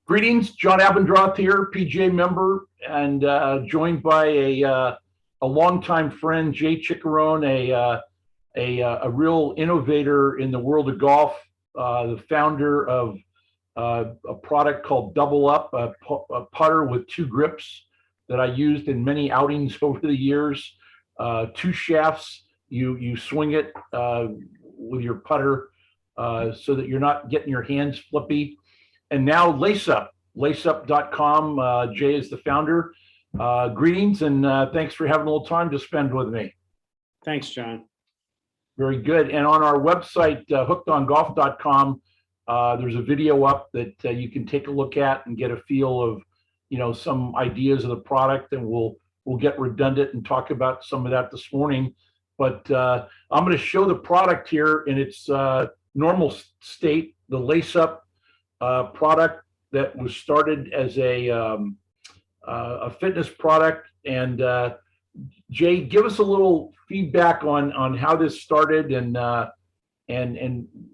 Greetings, John Abendroth here, PGA member, and joined by a longtime friend, Jay Ciccarone, a real innovator in the world of golf, the founder of a product called LaceUp, a putter with two grips that I used in many outings over the years. Two shafts, you swing it with your putter so that you're not getting your hands flippy. And now LaceUp, LaceUp.com. Jay is the founder. Greetings and thanks for having a little time to spend with me. Thanks, John. Very good. And on our website, hookedongolf.com, there's a video up that you can take a look at and get a feel of, some ideas of the product. And we'll get redundant and talk about some of that this morning. But I'm going to show the product here in its normal state, the LaceUp product that was started as a fitness product. And Jay, give us a little feedback on how this started and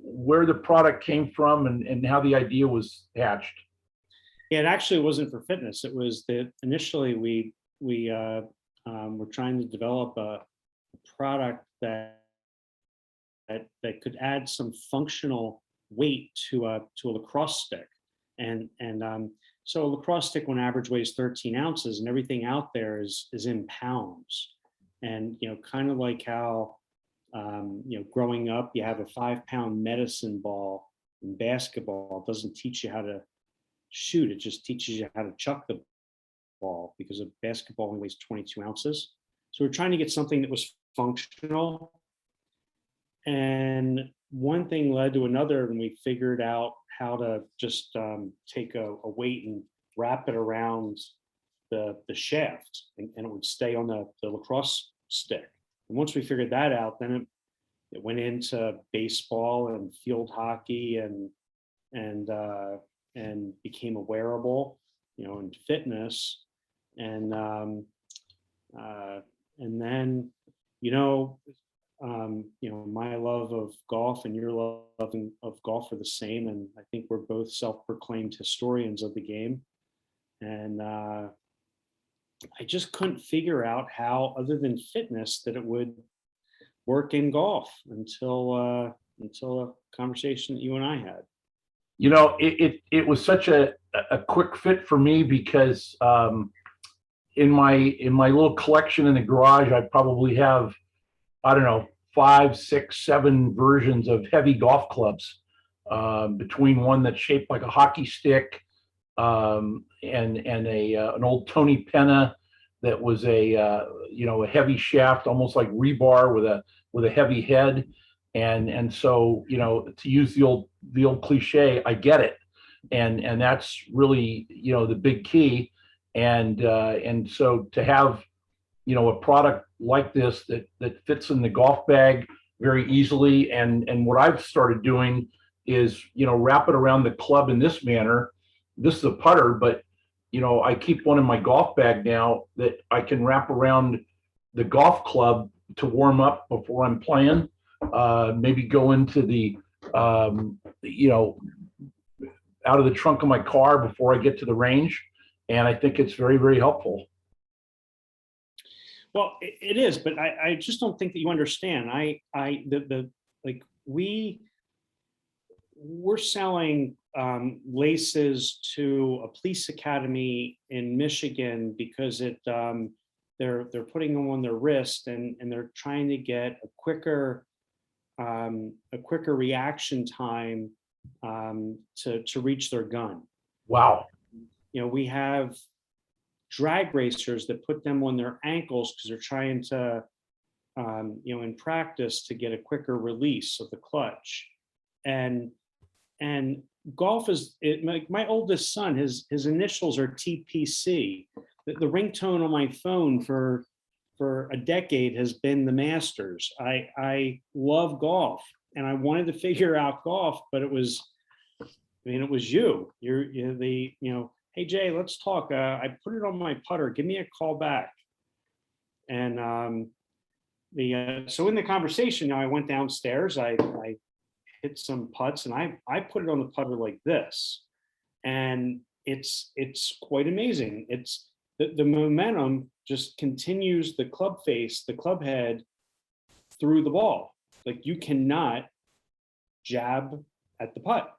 where the product came from and how the idea was hatched. Yeah, it actually wasn't for fitness. It was that initially we were trying to develop a product that could add some functional weight to a lacrosse stick. And so a lacrosse stick on average weighs 13 ounces and everything out there is in pounds. And, kind of like how, growing up, you have a 5-pound medicine ball in basketball. It doesn't teach you how to shoot. It just teaches you how to chuck the ball because a basketball only weighs 22 ounces. So we're trying to get something that was functional. And one thing led to another, and we figured out how to just take a weight and wrap it around the shaft, and it would stay on the lacrosse stick. And once we figured that out, then it went into baseball and field hockey and became a wearable, and fitness, and then my love of golf and your love of golf are the same. And I think we're both self-proclaimed historians of the game. And I just couldn't figure out how, other than fitness, that it would work in golf until a conversation that you and I had. It was such a quick fit for me because in my little collection in the garage, I probably have, I don't know, 5, 6, 7 versions of heavy golf clubs, between one that's shaped like a hockey stick, and an old Tony Penna that was a heavy shaft, almost like rebar with a heavy head, and so to use the old cliche, I get it, and that's really the big key, and so to have a product like this that fits in the golf bag very easily. And what I've started doing is, wrap it around the club in this manner. This is a putter, but, I keep one in my golf bag now that I can wrap around the golf club to warm up before I'm playing, maybe go into the, out of the trunk of my car before I get to the range. And I think it's very, very helpful. Well, it is, but I just don't think that you understand. We're selling laces to a police academy in Michigan because they're putting them on their wrist and they're trying to get a quicker reaction time to reach their gun. Wow. We have drag racers that put them on their ankles because they're trying to, in practice, to get a quicker release of the clutch. And golf is, my oldest son, his initials are TPC. The ringtone on my phone for a decade has been the Masters. I love golf and I wanted to figure out golf, but it was you. You're the, hey Jay, let's talk. I put it on my putter. Give me a call back. And so in the conversation, I went downstairs. I hit some putts, and I put it on the putter like this, and it's quite amazing. It's the momentum just continues the club face, the club head through the ball. Like you cannot jab at the putt.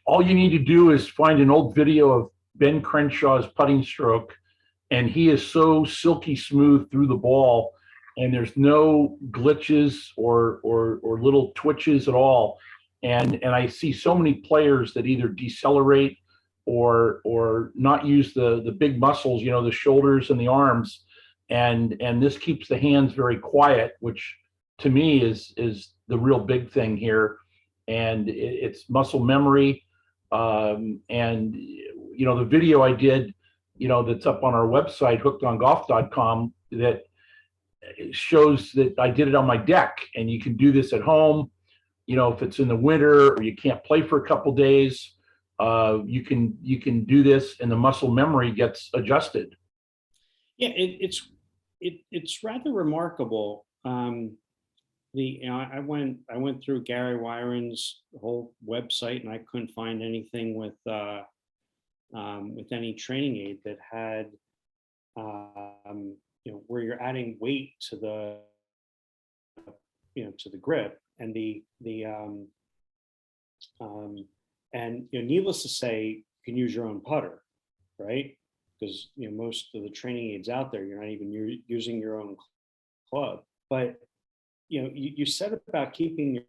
All you need to do is find an old video of Ben Crenshaw's putting stroke, and he is so silky smooth through the ball, and there's no glitches or little twitches at all. And I see so many players that either decelerate or not use the big muscles, the shoulders and the arms, and this keeps the hands very quiet, which to me is the real big thing here. And it's muscle memory. And the video I did, that's up on our website, hookedongolf.com, that shows that I did it on my deck, and you can do this at home. If it's in the winter or you can't play for a couple days, you can do this, and the muscle memory gets adjusted. Yeah, it's rather remarkable. I went through Gary Wyron's whole website, and I couldn't find anything with any training aid that had where you're adding weight to the grip and needless to say, you can use your own putter, right? Because most of the training aids out there, you're not even using your own club. But you said about keeping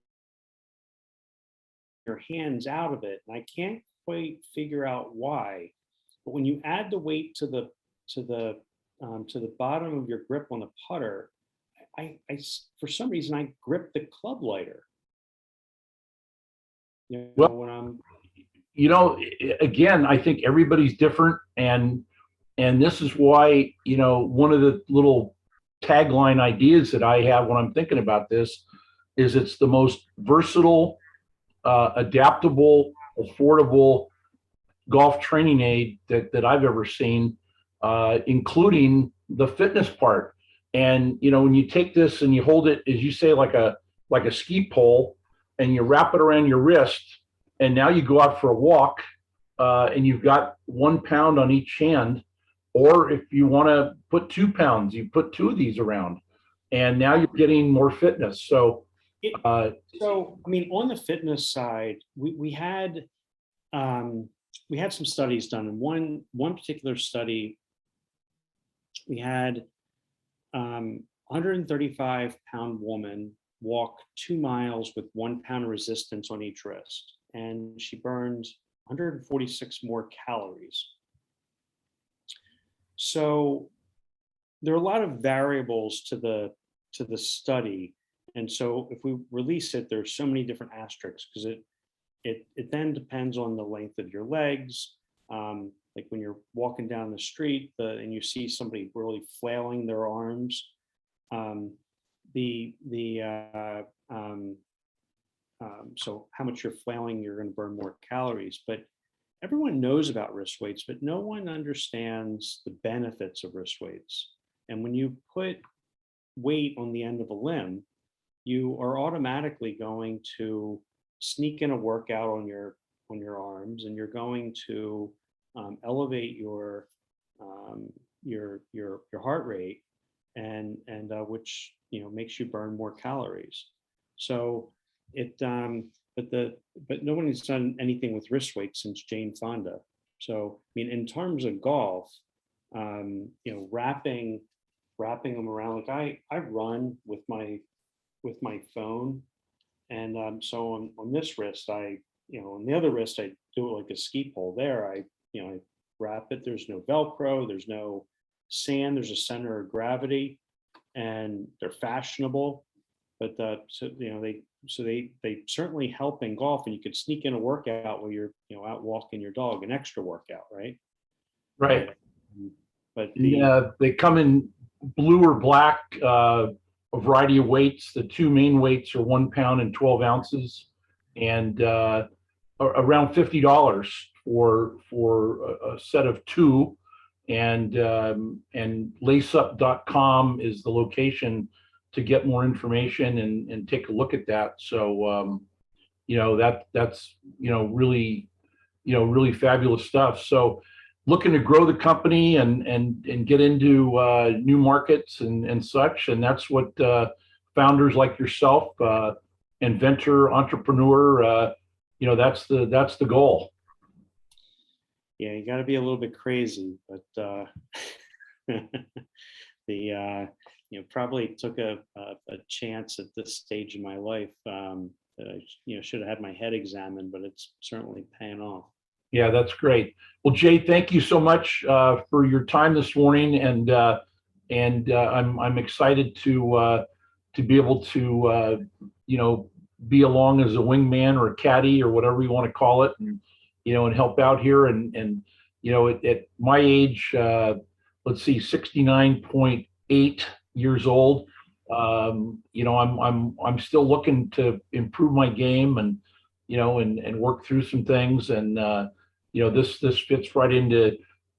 your hands out of it, and I can't quite figure out why. But when you add the weight to the bottom of your grip on the putter, I for some reason I grip the club lighter. When I'm again, I think everybody's different, and this is why one of the little tagline ideas that I have when I'm thinking about this is it's the most versatile, adaptable, affordable golf training aid that I've ever seen, including the fitness part. And when you take this and you hold it, as you say, like a ski pole, and you wrap it around your wrist, and now you go out for a walk, and you've got 1 pound on each hand. Or if you want to put 2 pounds, you put 2 of these around, and now you're getting more fitness. So, on the fitness side, we had some studies done. In one particular study, we had 135-pound woman walk 2 miles with 1 pound resistance on each wrist, and she burned 146 more calories. So there are a lot of variables to the study, and so if we release it, there's so many different asterisks, because it then depends on the length of your legs. Like when you're walking down the street and you see somebody really flailing their arms, so how much you're flailing, you're going to burn more calories. But everyone knows about wrist weights, but no one understands the benefits of wrist weights. And when you put weight on the end of a limb, you are automatically going to sneak in a workout on your arms, and you're going to elevate your heart rate, and which makes you burn more calories. So but no one has done anything with wrist weights since Jane Fonda. So in terms of golf, wrapping them around, like I run with my phone, and so on this wrist, on the other wrist, I do it like a ski pole. There, I wrap it. There's no Velcro. There's no sand. There's a center of gravity, and they're fashionable. But they certainly help in golf, and you could sneak in a workout while you're out walking your dog, an extra workout, right? Right. But they come in blue or black, a variety of weights. The 2 main weights are 1 pound and 12 ounces, and around $50 for a set of 2. And LaceUp.com is the location to get more information and take a look at that. So that's really really fabulous stuff. So looking to grow the company and get into new markets and such. And that's what founders like yourself, inventor, entrepreneur, that's the goal. Yeah, you got to be a little bit crazy, but probably took a chance at this stage in my life. Should have had my head examined, but it's certainly paying off. Yeah, that's great. Well, Jay, thank you so much for your time this morning, and I'm excited to be able to be along as a wingman or a caddy or whatever you want to call it, and help out here. And at my age, let's see, 69.8 years old. I'm still looking to improve my game and work through some things. And this fits right into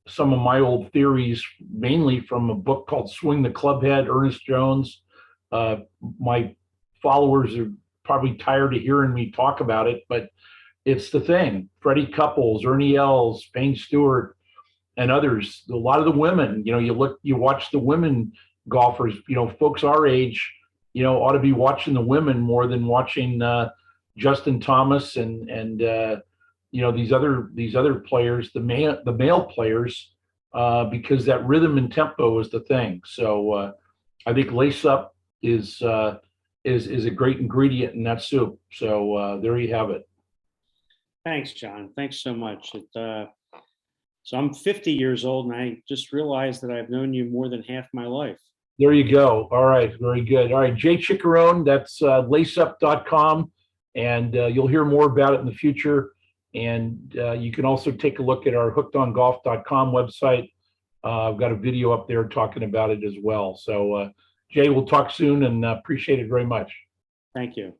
some of my old theories, mainly from a book called Swing the Clubhead, Ernest Jones. My followers are probably tired of hearing me talk about it, but it's the thing. Freddie Couples, Ernie Els, Payne Stewart, and others. A lot of the women, you watch the women golfers, folks our age, ought to be watching the women more than watching Justin Thomas and these other players, the male players, because that rhythm and tempo is the thing. So I think LaceUp is a great ingredient in that soup. So there you have it. Thanks, John. Thanks so much. So I'm 50 years old, and I just realized that I've known you more than half my life. There you go. All right. Very good. All right. Jay Ciccarone, that's LaceUp.com, and you'll hear more about it in the future. And you can also take a look at our hookedongolf.com website. I've got a video up there talking about it as well. So, Jay, we'll talk soon, and appreciate it very much. Thank you.